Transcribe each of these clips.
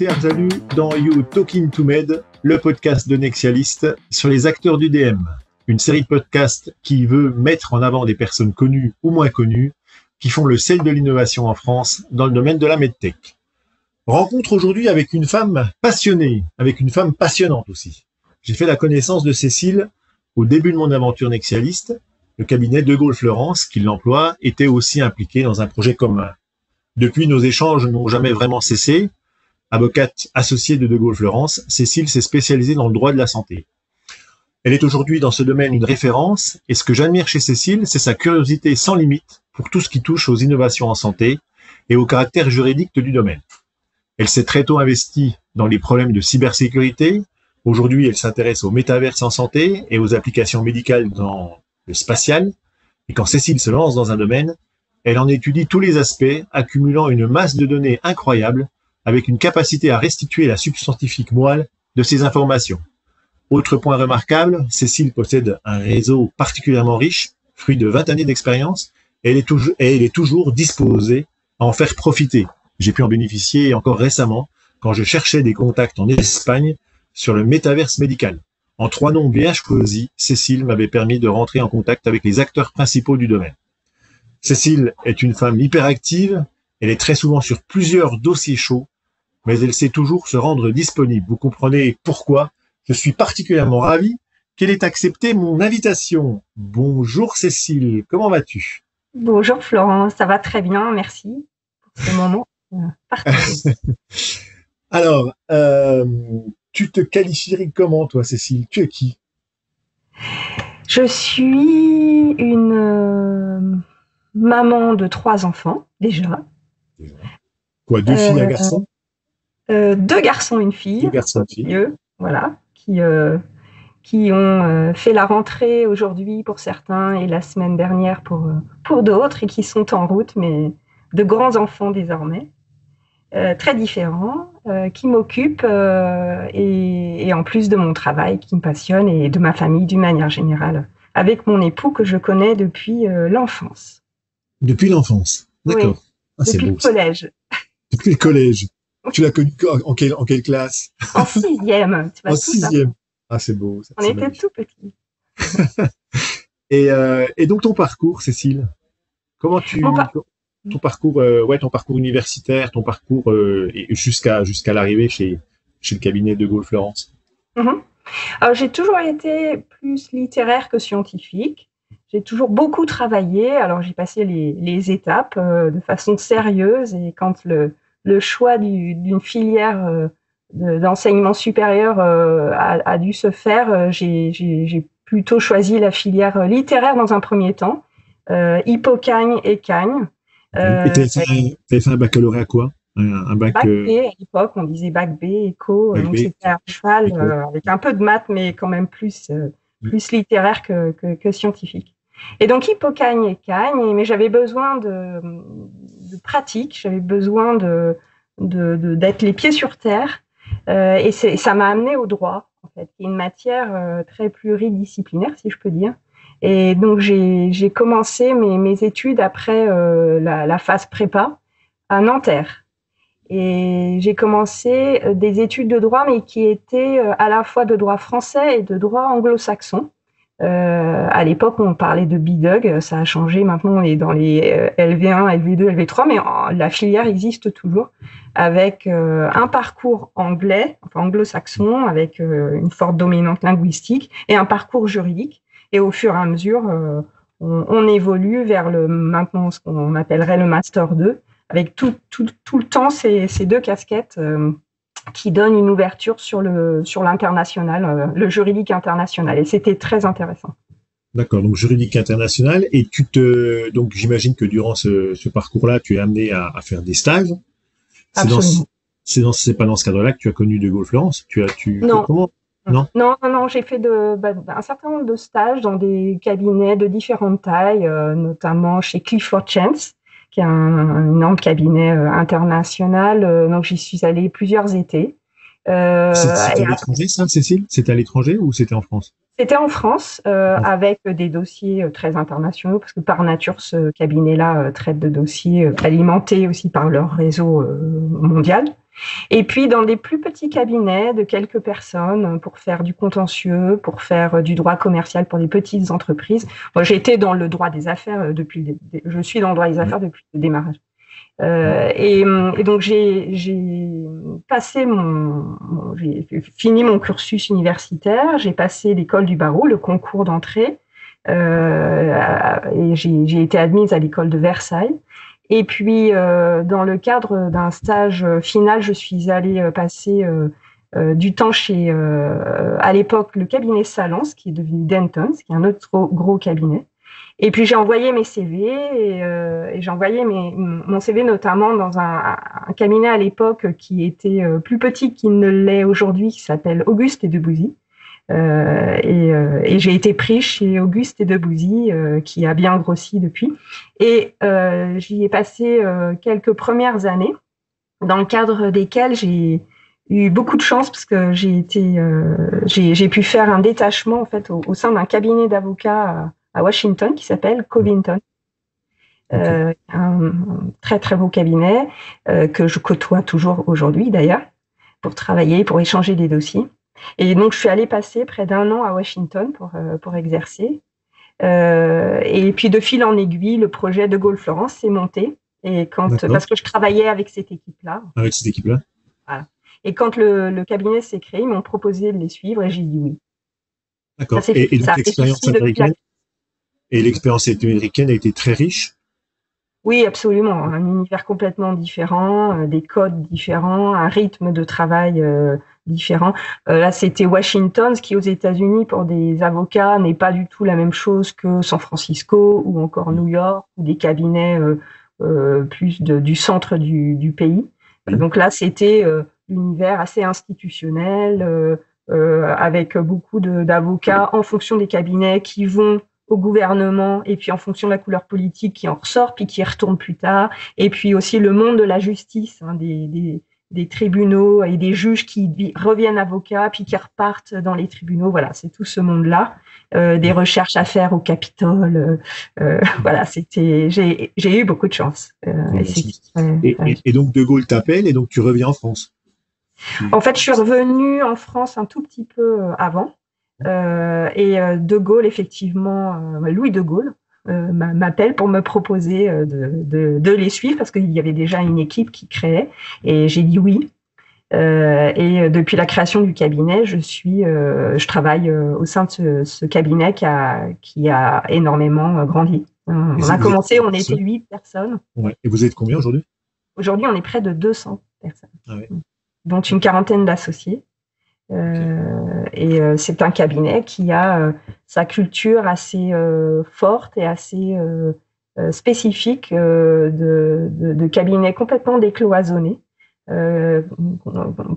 bienvenue dans You Talking to Med, le podcast de Nexialist sur les acteurs du DM. Une série de podcasts qui veut mettre en avant des personnes connues ou moins connues qui font le sel de l'innovation en France dans le domaine de la medtech. Rencontre aujourd'hui avec une femme passionnée, avec une femme passionnante aussi. J'ai fait la connaissance de Cécile au début de mon aventure Nexialist. Le cabinet De Gaulle Fleurance, qui l'emploie, était aussi impliqué dans un projet commun. Depuis, nos échanges n'ont jamais vraiment cessé. Avocate associée de Gaulle Fleurance, Cécile s'est spécialisée dans le droit de la santé. Elle est aujourd'hui dans ce domaine une référence, et ce que j'admire chez Cécile, c'est sa curiosité sans limite pour tout ce qui touche aux innovations en santé et au caractère juridique du domaine. Elle s'est très tôt investie dans les problèmes de cybersécurité. Aujourd'hui, elle s'intéresse au métaverse en santé et aux applications médicales dans le spatial. Et quand Cécile se lance dans un domaine, elle en étudie tous les aspects, accumulant une masse de données incroyable, avec une capacité à restituer la subscientifique moelle de ces informations. Autre point remarquable, Cécile possède un réseau particulièrement riche, fruit de 20 années d'expérience, et elle est toujours disposée à en faire profiter. J'ai pu en bénéficier encore récemment, quand je cherchais des contacts en Espagne sur le métaverse médical. En 3 noms bien choisis, Cécile m'avait permis de rentrer en contact avec les acteurs principaux du domaine. Cécile est une femme hyperactive, elle est très souvent sur plusieurs dossiers chauds, mais elle sait toujours se rendre disponible. Vous comprenez pourquoi je suis particulièrement ravi qu'elle ait accepté mon invitation. Bonjour Cécile, comment vas-tu? Bonjour Florent, ça va très bien, merci pour ce moment partagé. Alors, tu te qualifierais comment toi Cécile? Tu es qui? Je suis une maman de 3 enfants, déjà. Quoi, 2 filles, un garçon? 2 garçons, une fille. 2 garçons, une fille. Voilà, qui ont fait la rentrée aujourd'hui pour certains et la semaine dernière pour d'autres et qui sont en route, mais de grands enfants désormais, très différents, qui m'occupent et en plus de mon travail qui me passionne et de ma famille d'une manière générale, avec mon époux que je connais depuis l'enfance. Depuis l'enfance, d'accord. Oui, depuis le collège. Depuis le collège. Tu l'as connu en quelle classe? En 6e. Tu en 6e. Ah, c'est beau. On était magnifique. Tout petits. Et donc ton parcours, Cécile, comment ton parcours universitaire, ton parcours jusqu'à l'arrivée chez le cabinet De Gaulle Fleurance? Alors, j'ai toujours été plus littéraire que scientifique. J'ai toujours beaucoup travaillé. Alors, j'ai passé les étapes de façon sérieuse et quand le choix d'une filière d'enseignement supérieur a dû se faire, j'ai plutôt choisi la filière littéraire dans un premier temps, Hippocagne et Cagne. Et tu avais fait un baccalauréat quoi? Un bac B à l'époque, on disait bac B, éco, donc c'était à cheval, avec un peu de maths, mais quand même plus littéraire que scientifique. Et donc Hippocagne et Cagne, mais j'avais besoin de pratique, j'avais besoin d'être les pieds sur terre, et ça m'a amené au droit, en fait, qui est une matière très pluridisciplinaire, si je peux dire. Et donc j'ai commencé mes études après la phase prépa à Nanterre. Et j'ai commencé des études de droit, mais qui étaient à la fois de droit français et de droit anglo-saxon. À l'époque, on parlait de BDUG, ça a changé. Maintenant, on est dans les LV1, LV2, LV3, mais la filière existe toujours, avec un parcours anglais, enfin anglo-saxon, avec une forte dominante linguistique, et un parcours juridique. Et au fur et à mesure, on évolue vers maintenant ce qu'on appellerait le Master 2, avec tout le temps ces 2 casquettes qui donnent une ouverture sur l'international, le juridique international. Et c'était très intéressant. D'accord, donc juridique international. Et donc j'imagine que durant ce parcours-là, tu es amené à faire des stages. Absolument. C'est pas dans ce cadre-là que tu as connu De Gaulle Fleurance. Non. Comment? Non, j'ai fait un certain nombre de stages dans des cabinets de différentes tailles, notamment chez Clifford Chance, qui est un énorme cabinet international. Donc, j'y suis allée plusieurs étés. C'était à l'étranger, ça, Cécile? C'était à l'étranger ou c'était en France? C'était en France, avec des dossiers très internationaux, parce que par nature, ce cabinet-là traite de dossiers alimentés aussi par leur réseau mondial. Et puis, dans des plus petits cabinets de quelques personnes pour faire du contentieux, pour faire du droit commercial pour des petites entreprises. Moi, j'ai été dans le droit des affaires je suis dans le droit des affaires depuis le démarrage. Et donc, j'ai fini mon cursus universitaire, j'ai passé l'école du barreau, le concours d'entrée, et j'ai été admise à l'école de Versailles. Et puis, dans le cadre d'un stage final, je suis allée passer du temps chez, à l'époque, le cabinet Salance, qui est devenu Dentons, qui est un autre gros cabinet. Et puis, j'ai envoyé mes CV et j'ai envoyé mon CV notamment dans un cabinet à l'époque qui était plus petit qu'il ne l'est aujourd'hui, qui s'appelle Auguste et Debouzy. Et j'ai été pris chez Auguste et Debouzy, qui a bien grossi depuis. Et j'y ai passé quelques premières années, dans le cadre desquelles j'ai eu beaucoup de chance parce que j'ai pu faire un détachement en fait au sein d'un cabinet d'avocats à Washington qui s'appelle Covington. Un très très beau cabinet que je côtoie toujours aujourd'hui d'ailleurs pour travailler, pour échanger des dossiers. Et donc, je suis allée passer près d'1 an à Washington pour exercer. Et puis, de fil en aiguille, le projet de Gaulle-Florence s'est monté. Et parce que je travaillais avec cette équipe-là. Avec cette équipe-là. Voilà. Et quand le cabinet s'est créé, ils m'ont proposé de les suivre et j'ai dit oui. D'accord. Et donc, l'expérience américaine a été très riche? Oui, absolument. Un univers complètement différent, des codes différents, un rythme de travail différent. Là, c'était Washington, ce qui aux États-Unis pour des avocats n'est pas du tout la même chose que San Francisco ou encore New York ou des cabinets plus du centre du pays. Donc là, c'était l'univers assez institutionnel avec beaucoup d'avocats en fonction des cabinets qui vont au gouvernement et puis en fonction de la couleur politique qui en ressort puis qui y retourne plus tard, et puis aussi le monde de la justice, des tribunaux et des juges qui reviennent avocats puis qui repartent dans les tribunaux. Voilà, c'est tout ce monde-là, des recherches à faire au Capitole. Voilà, j'ai eu beaucoup de chance. Et donc De Gaulle t'appelle et donc tu reviens en France? En fait, je suis revenue en France un tout petit peu avant. Et De Gaulle, effectivement, Louis de Gaulle m'appelle pour me proposer de les suivre parce qu'il y avait déjà une équipe qui créait et j'ai dit oui. Et depuis la création du cabinet, je travaille au sein de ce cabinet qui a énormément grandi. On a commencé, on était 8 personnes. Ouais. Et vous êtes combien aujourd'hui? Aujourd'hui, on est près de 200 personnes, dont une 40aine d'associés. Et c'est un cabinet qui a sa culture assez forte et assez spécifique de cabinet complètement décloisonné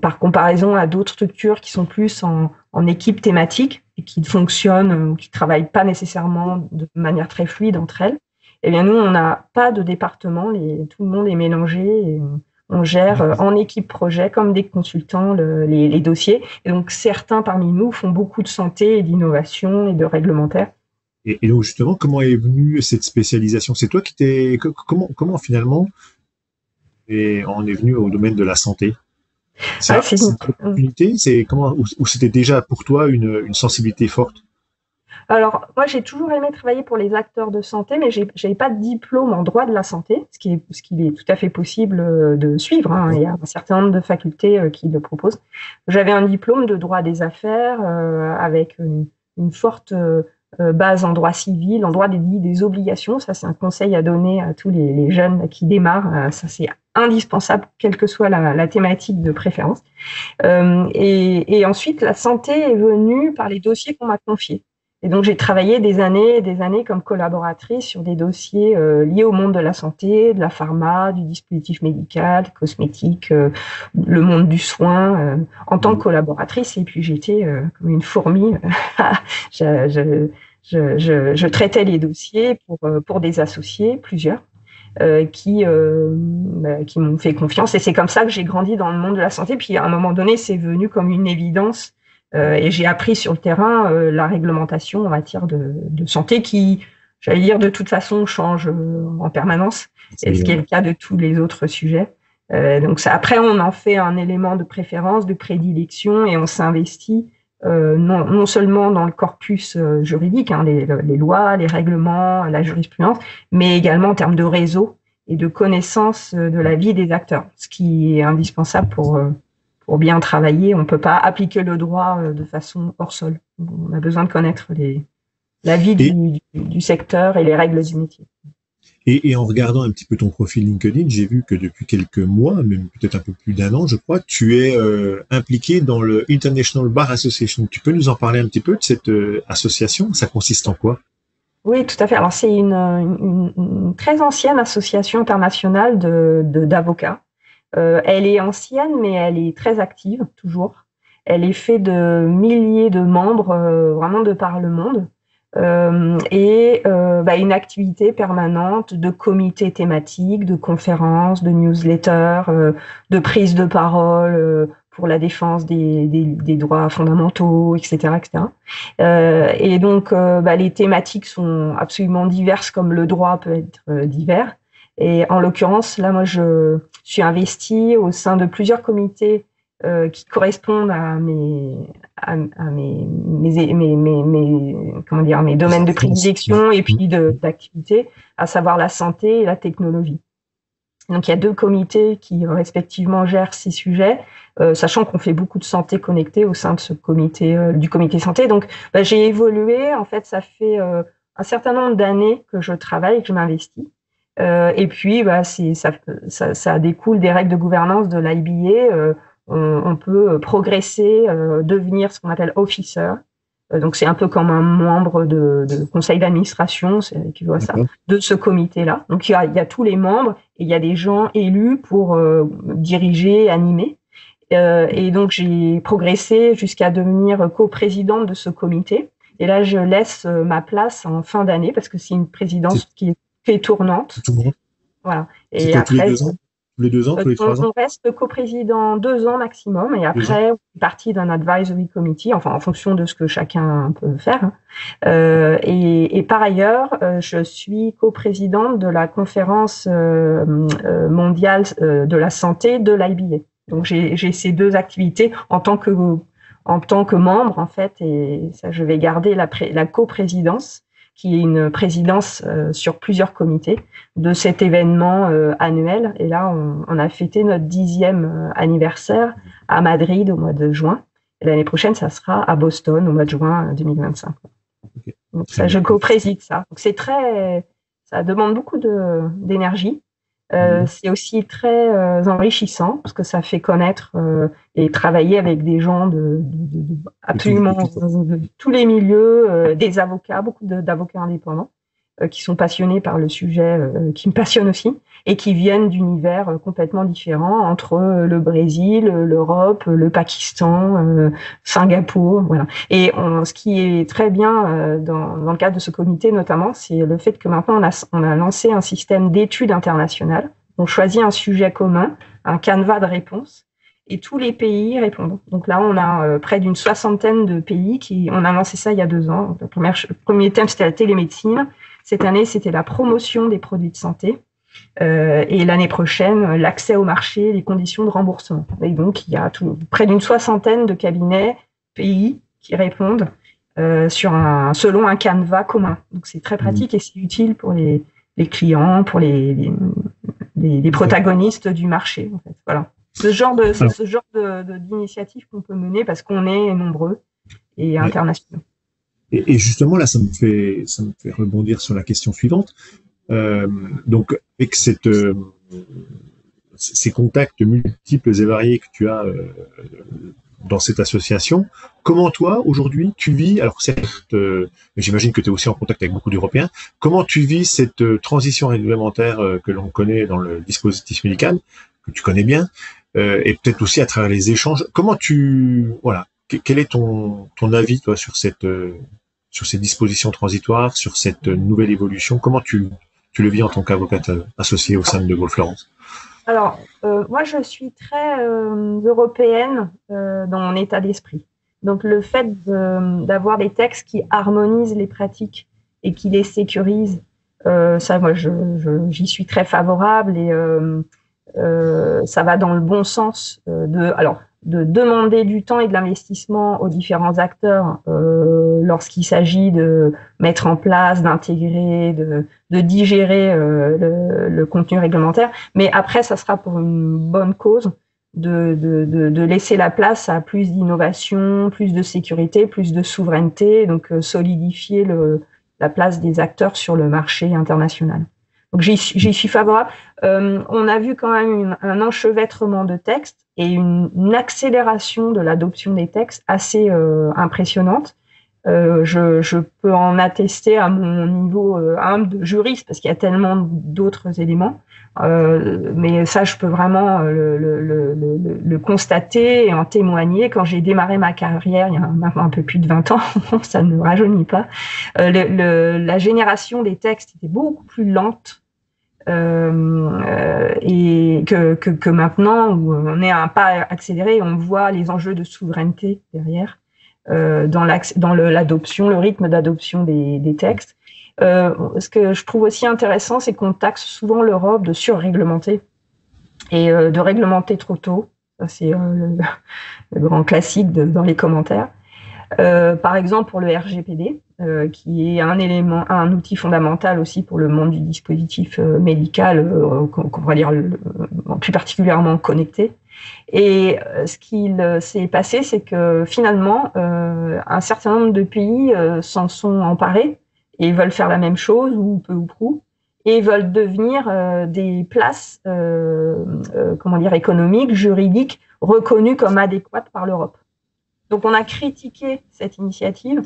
par comparaison à d'autres structures qui sont plus en équipe thématique et qui fonctionnent ou qui travaillent pas nécessairement de manière très fluide entre elles. Eh bien nous, on n'a pas de département, tout le monde est mélangé et on gère en équipe projet comme des consultants les dossiers. Et donc, certains parmi nous font beaucoup de santé et d'innovation et de réglementaire. Et donc, justement, comment est venue cette spécialisation? C'est toi qui comment finalement on est venu au domaine de la santé? C'est une opportunité? Ou c'était déjà pour toi une sensibilité forte? Alors, moi, j'ai toujours aimé travailler pour les acteurs de santé, mais j'avais pas de diplôme en droit de la santé, ce qui est tout à fait possible de suivre. Il y a un certain nombre de facultés qui le proposent. J'avais un diplôme de droit des affaires avec une forte base en droit civil, en droit des obligations. Ça, c'est un conseil à donner à tous les jeunes qui démarrent. Ça, c'est indispensable, quelle que soit la thématique de préférence. Et ensuite, la santé est venue par les dossiers qu'on m'a confiés. Et donc, j'ai travaillé des années et des années comme collaboratrice sur des dossiers liés au monde de la santé, de la pharma, du dispositif médical, cosmétique, le monde du soin, en tant que collaboratrice. Et puis, j'étais comme une fourmi. Je traitais les dossiers pour des associés, plusieurs, qui m'ont fait confiance. Et c'est comme ça que j'ai grandi dans le monde de la santé. Puis, à un moment donné, c'est venu comme une évidence. Et j'ai appris sur le terrain la réglementation en matière de santé qui, j'allais dire, de toute façon change en permanence, et ce qui est le cas de tous les autres sujets. Donc après, on en fait un élément de préférence, de prédilection, et on s'investit non seulement dans le corpus juridique, les lois, les règlements, la jurisprudence, mais également en termes de réseau et de connaissance de la vie des acteurs, ce qui est indispensable pour bien travailler. On ne peut pas appliquer le droit de façon hors sol. On a besoin de connaître la vie du secteur et les règles du métier. Et en regardant un petit peu ton profil LinkedIn, j'ai vu que depuis quelques mois, même peut-être un peu plus d'un an, je crois, tu es impliqué dans le International Bar Association. Tu peux nous en parler un petit peu de cette association? Ça consiste en quoi? Oui, tout à fait. Alors, c'est une très ancienne association internationale d'avocats. Elle est ancienne, mais elle est très active, toujours. Elle est faite de milliers de membres, vraiment de par le monde. Une activité permanente de comités thématiques, de conférences, de newsletters, de prises de parole pour la défense des droits fondamentaux, etc., etc. Et donc, les thématiques sont absolument diverses, comme le droit peut être divers. Et en l'occurrence, là, moi, je suis investie au sein de plusieurs comités qui correspondent à mes domaines de prédilection et puis d'activité, à savoir la santé et la technologie. Donc il y a 2 comités qui respectivement gèrent ces sujets, sachant qu'on fait beaucoup de santé connectée au sein de ce comité, du comité santé. Donc j'ai évolué. En fait, ça fait un certain nombre d'années que je travaille et que je m'investis. Et puis ça découle des règles de gouvernance de l'IBA. On peut progresser, devenir ce qu'on appelle officer. Donc c'est un peu comme un membre de conseil d'administration, c'est équivalent à ça, de ce comité-là. Donc il y a tous les membres et il y a des gens élus pour diriger, animer. Et donc j'ai progressé jusqu'à devenir coprésidente de ce comité. Et là je laisse ma place en fin d'année parce que c'est une présidence qui est tournante. Voilà. Et après, tous les 2 ans? Tous les 2 ans, tous les 3 ans? On reste coprésident 2 ans maximum, et après, on est partie d'un advisory committee, enfin, en fonction de ce que chacun peut faire. Et par ailleurs, je suis coprésidente de la conférence mondiale de la santé de l'IBA. Donc, j'ai ces 2 activités en tant que membre, en fait, et ça, je vais garder la coprésidence, qui est une présidence sur plusieurs comités de cet événement annuel. Et là, on a fêté notre 10e anniversaire à Madrid au mois de juin. Et l'année prochaine, ça sera à Boston au mois de juin 2025. Okay. Donc ça, je co-préside ça. Donc ça demande beaucoup d'énergie. C'est aussi très enrichissant parce que ça fait connaître et travailler avec des gens absolument de tous les milieux, des avocats, beaucoup d'avocats indépendants qui sont passionnés par le sujet, qui me passionne aussi, et qui viennent d'univers complètement différents entre le Brésil, l'Europe, le Pakistan, Singapour, voilà. Et ce qui est très bien dans le cadre de ce comité notamment, c'est le fait que maintenant on a lancé un système d'études internationales. On choisit un sujet commun, un canevas de réponses, et tous les pays répondent. Donc là, on a près d'une 60aine de pays on a lancé ça il y a 2 ans. Le premier thème, c'était la télémédecine. Cette année, c'était la promotion des produits de santé. Et l'année prochaine, l'accès au marché, les conditions de remboursement. Et donc, il y a près d'une 60aine de cabinets, pays qui répondent selon un canevas commun. Donc, c'est très pratique et c'est utile pour les clients, pour les protagonistes du marché. En fait. Voilà. Ce genre d'initiative qu'on peut mener parce qu'on est nombreux et internationaux. Et justement, là, ça me fait rebondir sur la question suivante. Donc, avec ces contacts multiples et variés que tu as dans cette association, comment toi, aujourd'hui, tu vis, alors certes, j'imagine que tu es aussi en contact avec beaucoup d'Européens, comment tu vis cette transition réglementaire que l'on connaît dans le dispositif médical, que tu connais bien, et peut-être aussi à travers les échanges, quel est ton avis, toi, sur ces dispositions transitoires, sur cette nouvelle évolution? Comment tu le vis en tant qu'avocate associée au sein de Gaulle Fleurance? Alors, moi, je suis très européenne dans mon état d'esprit. Donc, le fait d'avoir des textes qui harmonisent les pratiques et qui les sécurisent, ça, moi, j'y suis très favorable. Et ça va dans le bon sens de demander du temps et de l'investissement aux différents acteurs lorsqu'il s'agit de mettre en place, d'intégrer, de digérer le contenu réglementaire. Mais après, ça sera pour une bonne cause de laisser la place à plus d'innovation, plus de sécurité, plus de souveraineté, donc solidifier la place des acteurs sur le marché international. Donc j'y suis favorable. On a vu quand même un enchevêtrement de textes et une accélération de l'adoption des textes assez impressionnante. Je peux en attester à mon niveau humble de juriste parce qu'il y a tellement d'autres éléments. Mais ça, je peux vraiment le constater et en témoigner. Quand j'ai démarré ma carrière, il y a maintenant un peu plus de 20 ans, ça ne rajeunit pas, la génération des textes était beaucoup plus lente et que maintenant, où on est à un pas accéléré, on voit les enjeux de souveraineté derrière dans l'adoption, le rythme d'adoption des textes. Ce que je trouve aussi intéressant, c'est qu'on taxe souvent l'Europe de surréglementer et de réglementer trop tôt. Ça, c'est le grand classique dans les commentaires. Par exemple, pour le RGPD, qui est un outil fondamental aussi pour le monde du dispositif médical, qu'on va dire plus particulièrement connecté. Et ce qu'il s'est passé, c'est que finalement, un certain nombre de pays s'en sont emparés et veulent faire la même chose, ou peu ou prou, et veulent devenir des places économiques, juridiques, reconnues comme adéquates par l'Europe. Donc on a critiqué cette initiative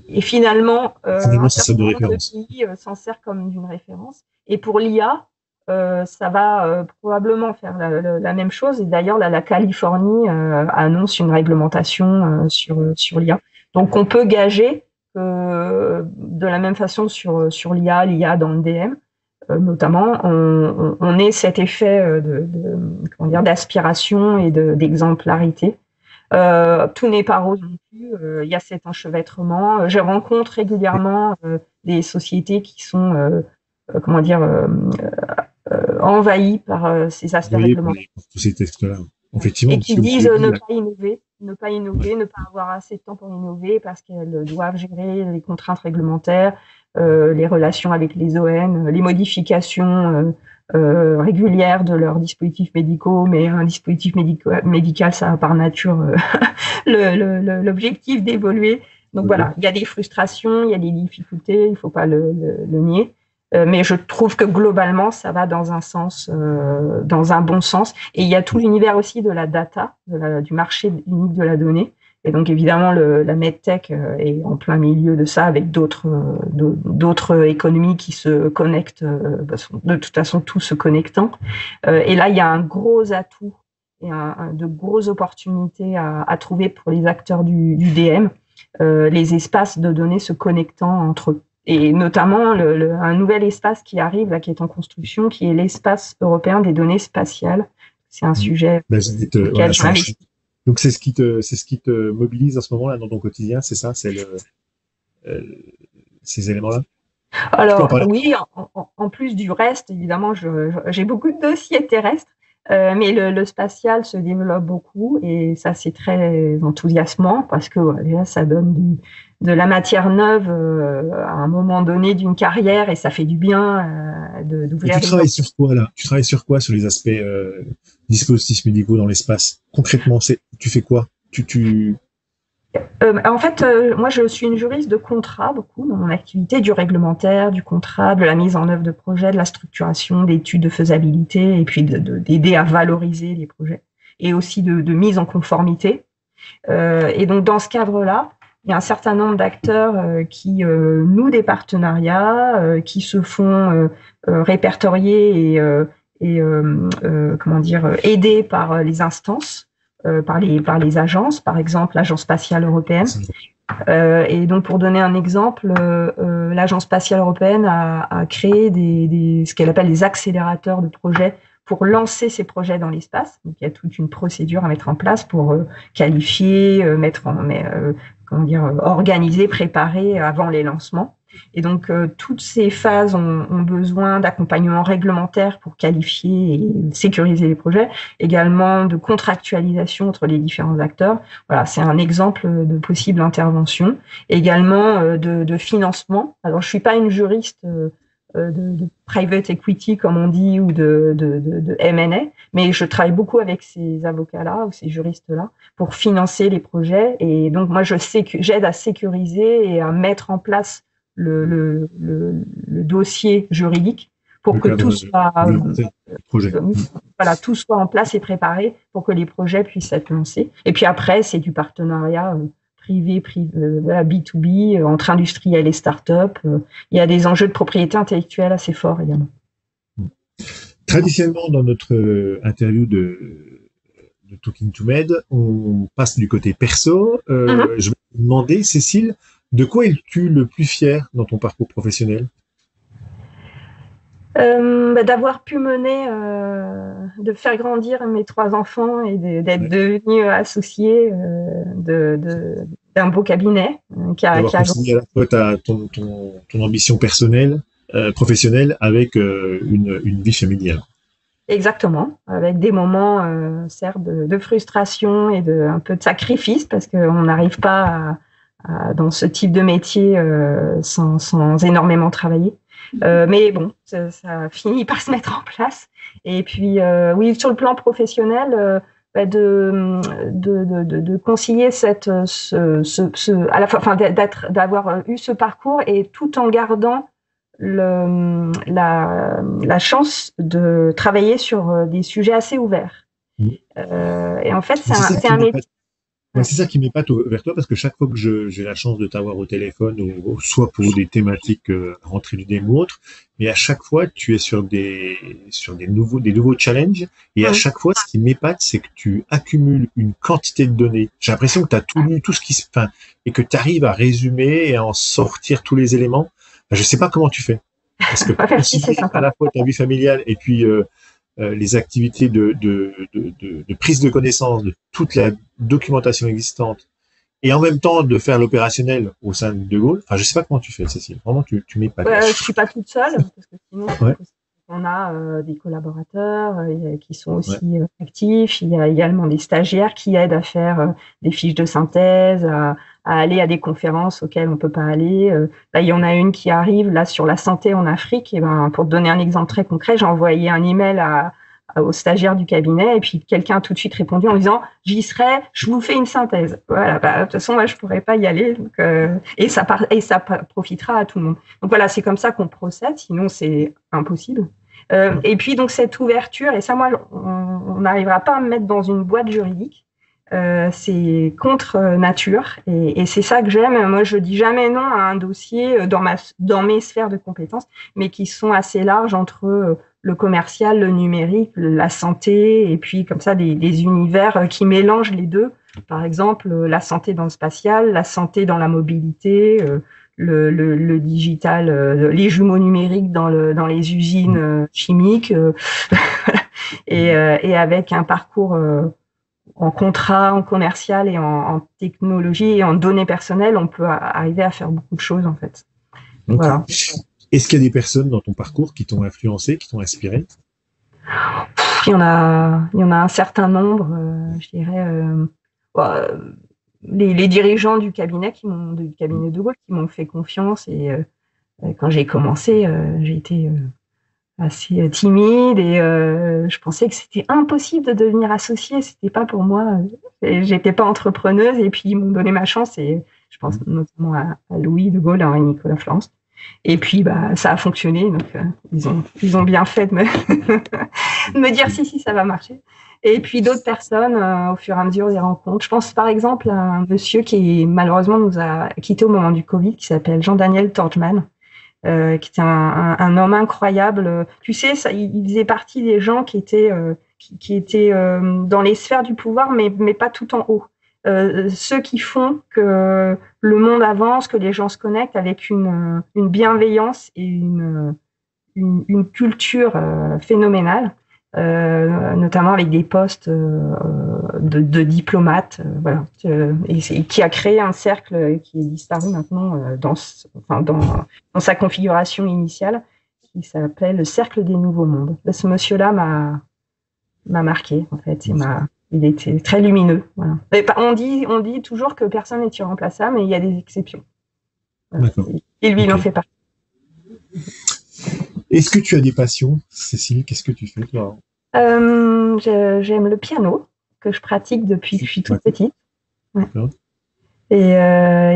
et finalement un certain nombre de pays s'en sert comme d'une référence. Et pour l'IA, ça va probablement faire la même chose. Et d'ailleurs, la Californie annonce une réglementation sur l'IA. Donc on peut gager de la même façon sur l'IA dans le DM. Notamment, on ait cet effet d'aspiration et d'exemplarité. Tout n'est pas rose non plus. Il y a cet enchevêtrement. Je rencontre régulièrement des sociétés qui sont, envahies par ces aspects réglementaires. Tous ces textes-là. Effectivement. Et qui disent ne pas innover, ne pas avoir assez de temps pour innover parce qu'elles doivent gérer les contraintes réglementaires, les relations avec les ON, les modifications régulières de leurs dispositifs médicaux, mais un dispositif médical, ça a par nature l'objectif d'évoluer. Donc voilà, il y a des frustrations, il y a des difficultés, il ne faut pas le nier. Mais je trouve que globalement, ça va dans un sens, dans un bon sens. Et il y a tout l'univers aussi de la data, du marché unique de la donnée. Et donc évidemment, la medtech est en plein milieu de ça, avec d'autres économies qui se connectent, de toute façon tous se connectant. Et là, il y a un gros atout et de grosses opportunités à trouver pour les acteurs du DM, les espaces de données se connectant entre eux. Et notamment un nouvel espace qui arrive, là, qui est en construction, qui est l'espace européen des données spatiales. C'est un sujet auquel j'investis. Donc c'est ce qui te mobilise en ce moment là dans ton quotidien, c'est ça, c'est ces éléments-là. Alors oui, en plus du reste, évidemment, j'ai beaucoup de dossiers terrestres, mais le spatial se développe beaucoup et ça c'est très enthousiasmant parce que déjà ça donne de la matière neuve à un moment donné d'une carrière et ça fait du bien d'ouvrir. Tu travailles sur quoi là? Tu travailles sur quoi sur les aspects dispositifs médicaux dans l'espace? Concrètement, tu fais quoi? En fait, moi, je suis une juriste de contrat, beaucoup, dans mon activité, du réglementaire, du contrat, de la mise en œuvre de projets, de la structuration, d'études de faisabilité, et puis d'aider à valoriser les projets, et aussi de mise en conformité. Et donc, dans ce cadre-là, il y a un certain nombre d'acteurs qui nouent des partenariats, qui se font répertorier et aider par les instances, par les agences, par exemple l'Agence spatiale européenne. Et donc, pour donner un exemple, l'Agence spatiale européenne a créé ce qu'elle appelle des accélérateurs de projets pour lancer ces projets dans l'espace. Donc, il y a toute une procédure à mettre en place pour qualifier, organisées, préparées avant les lancements. Et donc, toutes ces phases ont besoin d'accompagnement réglementaire pour qualifier et sécuriser les projets, également de contractualisation entre les différents acteurs. Voilà, c'est un exemple de possible intervention. Également de financement. Alors, je suis pas une juriste de private equity, comme on dit, ou de M&A, mais je travaille beaucoup avec ces avocats-là ou ces juristes-là pour financer les projets. Et donc, moi, j'aide à sécuriser et à mettre en place le dossier juridique pour que tout soit, tout soit en place et préparé pour que les projets puissent être lancés. Et puis après, c'est du partenariat privé, B2B, entre industriels et start-up. Il y a des enjeux de propriété intellectuelle assez forts également. Traditionnellement, dans notre interview de Talking to Med, on passe du côté perso. Je vais te demander, Cécile, de quoi es-tu le plus fier dans ton parcours professionnel ? D'avoir pu mener, de faire grandir mes 3 enfants et d'être devenue associée d'un beau cabinet. D'avoir concilié à la fois ton ambition personnelle, professionnelle, avec une vie familiale. Exactement, avec des moments certes de frustration et un peu de sacrifice, parce qu'on n'arrive pas dans ce type de métier sans énormément travailler. Mais bon, ça finit par se mettre en place. Et puis, oui, sur le plan professionnel, de concilier à la fois, d'avoir eu ce parcours et tout en gardant la chance de travailler sur des sujets assez ouverts. Et en fait, c'est un métier. C'est ça qui m'épate vers toi, parce que chaque fois que j'ai la chance de t'avoir au téléphone, ou soit pour des thématiques rentrées du DM ou autre, mais à chaque fois tu es sur des nouveaux challenges, et à chaque fois ce qui m'épate, c'est que tu accumules une quantité de données. J'ai l'impression que tu as tout lu, tout ce qui se fait, et que tu arrives à résumer et à en sortir tous les éléments. Enfin, je sais pas comment tu fais, parce que à la fois ta vie familiale et puis les activités de prise de connaissance de toute la documentation existante, et en même temps de faire l'opérationnel au sein de Gaulle. Enfin, je sais pas comment tu fais, Cécile. Vraiment, tu m'épates. Je suis pas toute seule, parce que sinon, on a des collaborateurs qui sont aussi actifs. Il y a également des stagiaires qui aident à faire des fiches de synthèse, à aller à des conférences auxquelles on peut pas aller. Là, il y en a une qui arrive là sur la santé en Afrique. Et pour te donner un exemple très concret, j'ai envoyé un email aux stagiaires du cabinet, et puis quelqu'un a tout de suite répondu en disant « J'y serai, je vous fais une synthèse ». Voilà, de toute façon, moi, je pourrais pas y aller, donc, et ça profitera à tout le monde. Donc voilà, c'est comme ça qu'on procède, sinon c'est impossible. Et puis donc cette ouverture, et ça, moi, on n'arrivera pas à me mettre dans une boîte juridique. C'est contre nature, et c'est ça que j'aime. Moi, je dis jamais non à un dossier dans mes sphères de compétences, mais qui sont assez larges entre le commercial, le numérique, la santé, et puis comme ça des univers qui mélangent les deux. Par exemple, la santé dans le spatial, la santé dans la mobilité, le digital, les jumeaux numériques dans les usines chimiques, et avec un parcours en contrat, en commercial et en technologie et en données personnelles, on peut arriver à faire beaucoup de choses en fait. Okay. Voilà. Est-ce qu'il y a des personnes dans ton parcours qui t'ont influencé, qui t'ont inspiré ? Il y en a un certain nombre, je dirais. Les dirigeants du cabinet de Gaulle qui m'ont fait confiance, et quand j'ai commencé, j'ai été assez timide, et je pensais que c'était impossible de devenir associée, c'était pas pour moi, j'étais pas entrepreneuse, et puis ils m'ont donné ma chance, et je pense notamment à Louis de Gaulle et Henri Nicolas Florence. Et puis ça a fonctionné, donc ils ont bien fait de me dire si ça va marcher. Et puis d'autres personnes au fur et à mesure des rencontres. Je pense par exemple à un monsieur qui malheureusement nous a quittés au moment du Covid, qui s'appelle Jean-Daniel Torgman, qui était un homme incroyable. Tu sais, il faisait partie des gens qui étaient dans les sphères du pouvoir, mais pas tout en haut. Ceux qui font que le monde avance, que les gens se connectent avec une bienveillance et une culture phénoménale. notamment avec des postes de diplomates, voilà, et qui a créé un cercle qui est disparu maintenant dans sa configuration initiale, qui s'appelle le Cercle des Nouveaux Mondes. Ce monsieur-là m'a marqué, en fait. Il était très lumineux. Voilà. On dit toujours que personne n'est irremplaçable, mais il y a des exceptions. Voilà. Et lui, il en fait partie. Est-ce que tu as des passions, Cécile? Qu'est-ce que tu fais, toi? J'aime le piano, que je pratique depuis que je suis toute petite. Ouais. Et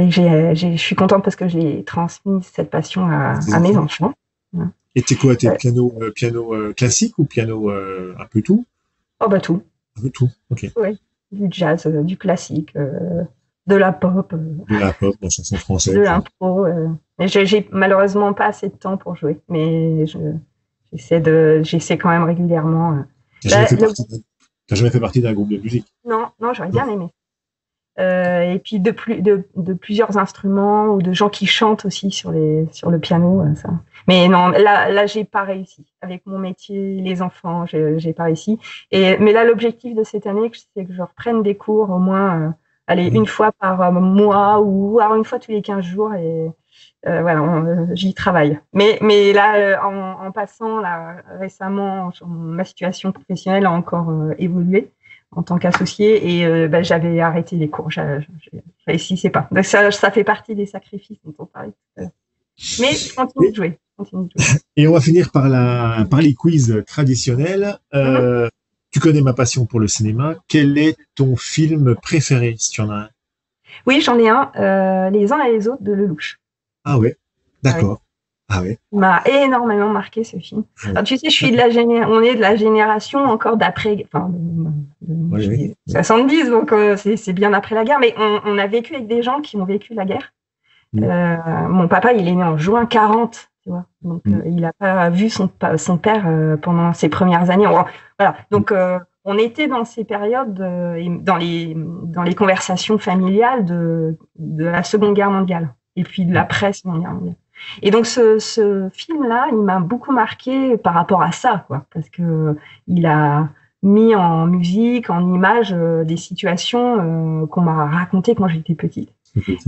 je suis contente parce que j'ai transmis cette passion à mes enfants. Ouais. Et t'es quoi? T'es piano classique ou piano un peu tout? Oh, bah tout. Un peu tout, ok. Oui, du jazz, du classique, de la pop. De la pop, de la chanson française. De l'impro. J'ai malheureusement pas assez de temps pour jouer, mais j'essaie quand même régulièrement. T'as jamais fait partie d'un groupe de musique? Non, j'aurais bien aimé. Et puis de plusieurs instruments ou de gens qui chantent aussi sur le piano, ça. Mais non, là j'ai pas réussi avec mon métier, les enfants, j'ai pas réussi. Mais là l'objectif de cette année, c'est que je reprenne des cours au moins une fois par mois ou alors une fois tous les 15 jours et voilà, j'y travaille. Mais là en passant là récemment, ma situation professionnelle a encore évolué en tant qu'associée et j'avais arrêté les cours. Je réussissais pas. Donc ça fait partie des sacrifices dont on parlait. Mais je continue de jouer. Et on va finir par les quiz traditionnels. Tu connais ma passion pour le cinéma. Quel est ton film préféré, si tu en as un? Oui, j'en ai un. Les uns et les autres de Lelouch. Ah ouais, d'accord. Ah ouais. Il m'a énormément marqué ce film. Alors, tu sais, on est de la génération encore d'après, enfin, 70, donc c'est bien après la guerre, mais on a vécu avec des gens qui ont vécu la guerre. Mon papa, il est né en juin 40, tu vois, donc il n'a pas vu son père pendant ses premières années. Voilà, donc on était dans ces périodes, dans les conversations familiales de la Seconde Guerre mondiale et puis de l'après-Seconde Guerre mondiale. Et donc ce film-là, il m'a beaucoup marqué par rapport à ça, quoi, parce que il a mis en musique, en images, des situations qu'on m'a racontées quand j'étais petite.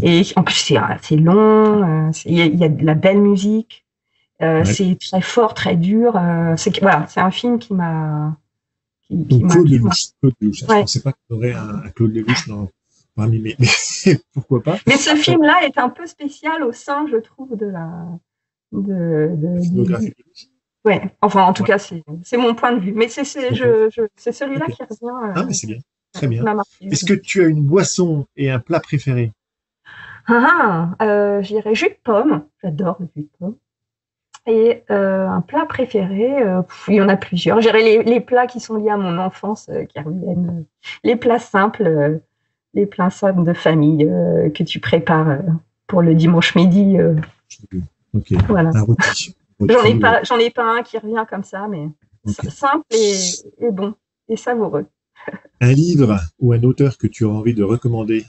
Et en plus c'est long, il y a de la belle musique, c'est très fort, très dur. C'est un film qui m'a. Claude Lelouch. Je ne pensais pas qu'il y aurait un Claude Lelouch parmi mais pourquoi pas. Mais ce film-là est un peu spécial au sein, je trouve, de la filmographie. Ouais, enfin en tout cas c'est mon point de vue. Mais c'est celui-là qui revient. Ah mais c'est bien, très bien. Est-ce que tu as une boisson et un plat préféré? Je dirais jus de pomme. J'adore le jus de pomme. Et un plat préféré, il y en a plusieurs. Je dirais les plats qui sont liés à mon enfance, qui reviennent. Les plats simples, les plats simples de famille que tu prépares pour le dimanche midi. Ok. Voilà. J'en ai pas un qui revient comme ça, mais simple et bon et savoureux. Un livre ou un auteur que tu as envie de recommander?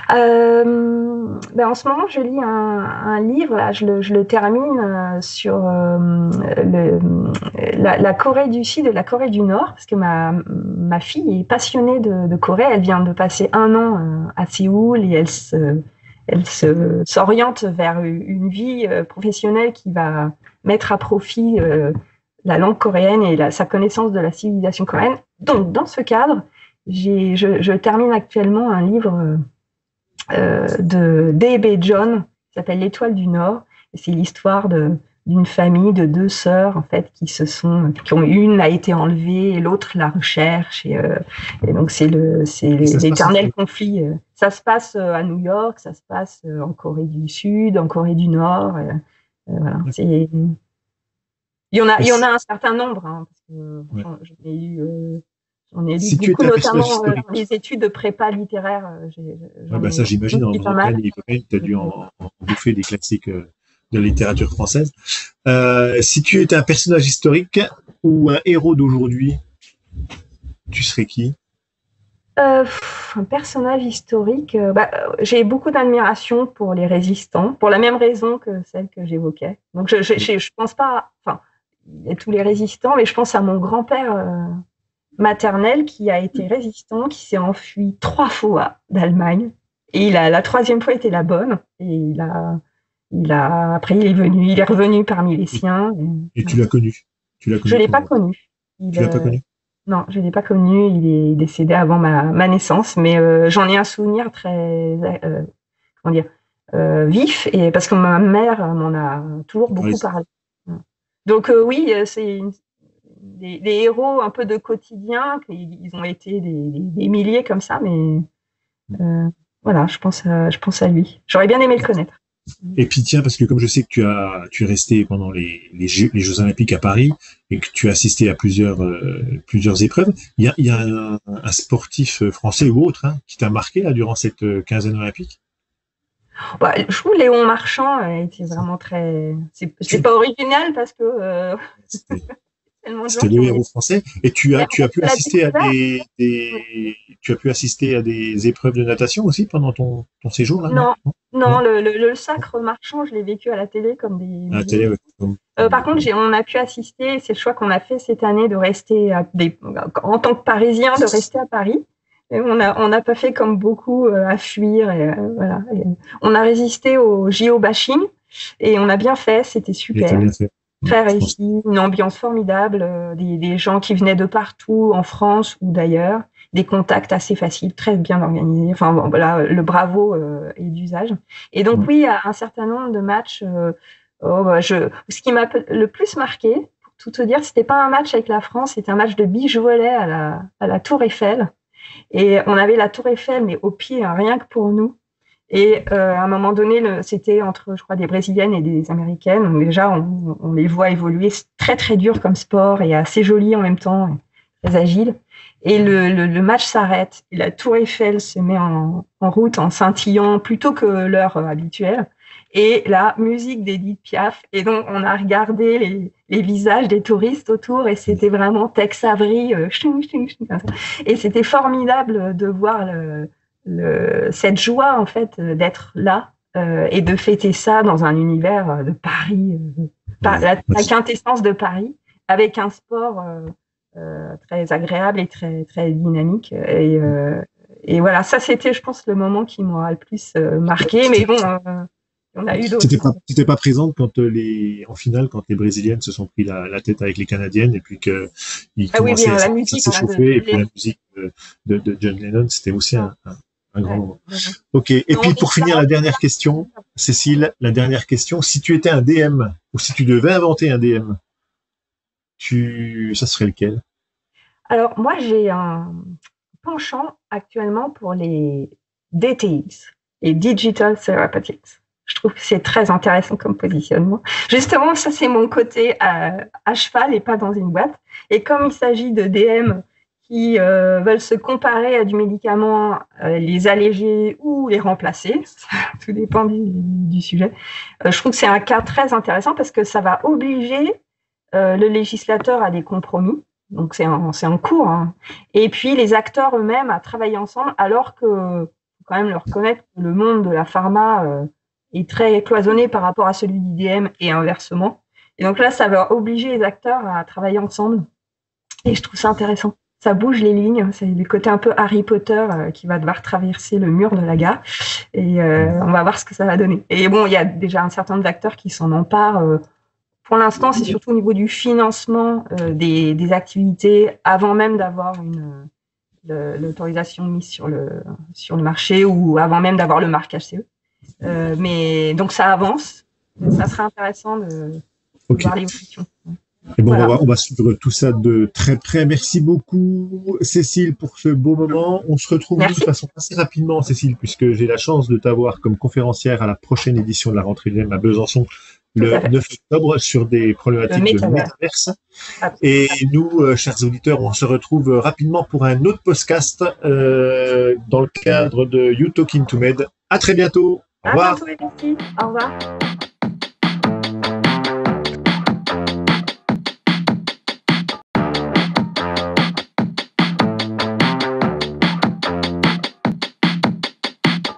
En ce moment, je lis un livre, là, je le termine sur la Corée du Sud et la Corée du Nord, parce que ma fille est passionnée de Corée. Elle vient de passer 1 an à Séoul et elle s'oriente vers une vie professionnelle qui va mettre à profit la langue coréenne et sa connaissance de la civilisation coréenne. Donc, dans ce cadre, je termine actuellement un livre de D.B. John qui s'appelle L'Étoile du Nord. Et c'est l'histoire d'une famille de 2 sœurs en fait qui une a été enlevée et l'autre la recherche et donc c'est l'éternel conflit. Ça se passe à New York, ça se passe en Corée du Sud, en Corée du Nord. Voilà. Il y en a un certain nombre, hein, parce que j'en ai lu beaucoup, notamment dans les études de prépa littéraire. Ça, j'imagine, en Bretagne, tu as dû en bouffer des classiques de la littérature française. Si tu étais un personnage historique ou un héros d'aujourd'hui, tu serais qui? Un personnage historique, j'ai beaucoup d'admiration pour les résistants, pour la même raison que celle que j'évoquais. Donc, je pense pas. Enfin, y a tous les résistants, mais je pense à mon grand-père maternel qui a été résistant, qui s'est enfui 3 fois d'Allemagne. Et la 3e fois était la bonne. Et après, il est revenu parmi les siens. Et tu l'as connu? Je l'ai pas connu. Tu l'as pas connu? Non, je l'ai pas connu. Il est décédé avant ma naissance, mais j'en ai un souvenir très, comment dire, vif, et parce que ma mère m'en a toujours beaucoup parlé. Donc oui, c'est des héros un peu de quotidien. Ils ont été des milliers comme ça, mais voilà, je pense à lui. J'aurais bien aimé le connaître. Et puis tiens, parce que comme je sais que tu es resté pendant les Jeux Olympiques à Paris et que tu as assisté à plusieurs épreuves, il y a un sportif français ou autre qui t'a marqué là durant cette quinzaine olympique? Bah, je trouve Léon Marchand était vraiment très. C'est pas original parce que c'était le héros français. Et tu as pu assister à tu as pu assister à des épreuves de natation aussi pendant ton séjour là? Non, le sacre marchand, je l'ai vécu à la télé comme des. À la télé, ouais. Par contre, on a pu assister, c'est le choix qu'on a fait cette année de rester en tant que Parisien, de rester à Paris. Et on n'a pas fait comme beaucoup à fuir. Et, voilà. Et on a résisté au JO bashing et on a bien fait, c'était super. Très réussi, une ambiance formidable, des gens qui venaient de partout en France ou d'ailleurs, des contacts assez faciles, très bien organisés. Enfin bon, voilà, le bravo est d'usage. Et donc oui, à un certain nombre de matchs, ce qui m'a le plus marqué, pour tout te dire, c'était pas un match avec la France, c'était un match de beach volley à la Tour Eiffel. Et on avait la Tour Eiffel, mais au pied, rien que pour nous. Et à un moment donné, c'était entre, je crois, des Brésiliennes et des Américaines. Donc déjà, on les voit évoluer. C'est très, très dur comme sport et assez joli en même temps, très agile. Et le match s'arrête. Et la Tour Eiffel se met en route en scintillant plutôt que l'heure habituelle. Et la musique d'Edith Piaf. Et donc, on a regardé les visages des touristes autour et c'était vraiment Tex Avery. Et c'était formidable de voir cette joie en fait d'être là et de fêter ça dans un univers de Paris, la quintessence de Paris, avec un sport très agréable et très très dynamique. Et voilà, ça c'était, je pense, le moment qui m'aura le plus marqué. Mais bon, on a eu d'autres. T'étais pas présente quand en finale, quand les Brésiliennes se sont pris la tête avec les Canadiennes et puis qu'ils commençaient à s'échauffer, et puis la musique de John Lennon, c'était aussi un grand moment. Ok. Et puis pour finir, la dernière question, Cécile, si tu étais un DM ou si tu devais inventer un DM, ça serait lequel? Alors moi, j'ai un penchant actuellement pour les DTX, les Digital Therapeutics. Je trouve que c'est très intéressant comme positionnement. Justement, ça c'est mon côté à cheval et pas dans une boîte. Et comme il s'agit de DM qui veulent se comparer à du médicament, les alléger ou les remplacer, tout dépend du sujet. Je trouve que c'est un cas très intéressant parce que ça va obliger le législateur à des compromis. Donc c'est en cours. Hein. Et puis les acteurs eux-mêmes à travailler ensemble, alors que faut quand même leur reconnaître que le monde de la pharma est très cloisonné par rapport à celui d'IDM et inversement. Et donc là, ça va obliger les acteurs à travailler ensemble. Et je trouve ça intéressant. Ça bouge les lignes. C'est le côté un peu Harry Potter qui va devoir traverser le mur de la gare. Et on va voir ce que ça va donner. Et bon, il y a déjà un certain nombre d'acteurs qui s'en emparent. Pour l'instant, c'est surtout au niveau du financement des activités avant même d'avoir l'autorisation de mise sur le marché ou avant même d'avoir le marquage CE. Mais donc ça avance. Ça sera intéressant de voir l'évolution. Et bon, voilà. on va suivre tout ça de très près. Merci beaucoup, Cécile, pour ce beau moment. On se retrouve de toute façon assez rapidement, Cécile, puisque j'ai la chance de t'avoir comme conférencière à la prochaine édition de la rentrée de à Besançon le 9 octobre sur des problématiques de métaverse. Et nous, chers auditeurs, on se retrouve rapidement pour un autre podcast dans le cadre de You Talking to Med. À très bientôt. Au revoir. À bientôt, Au revoir.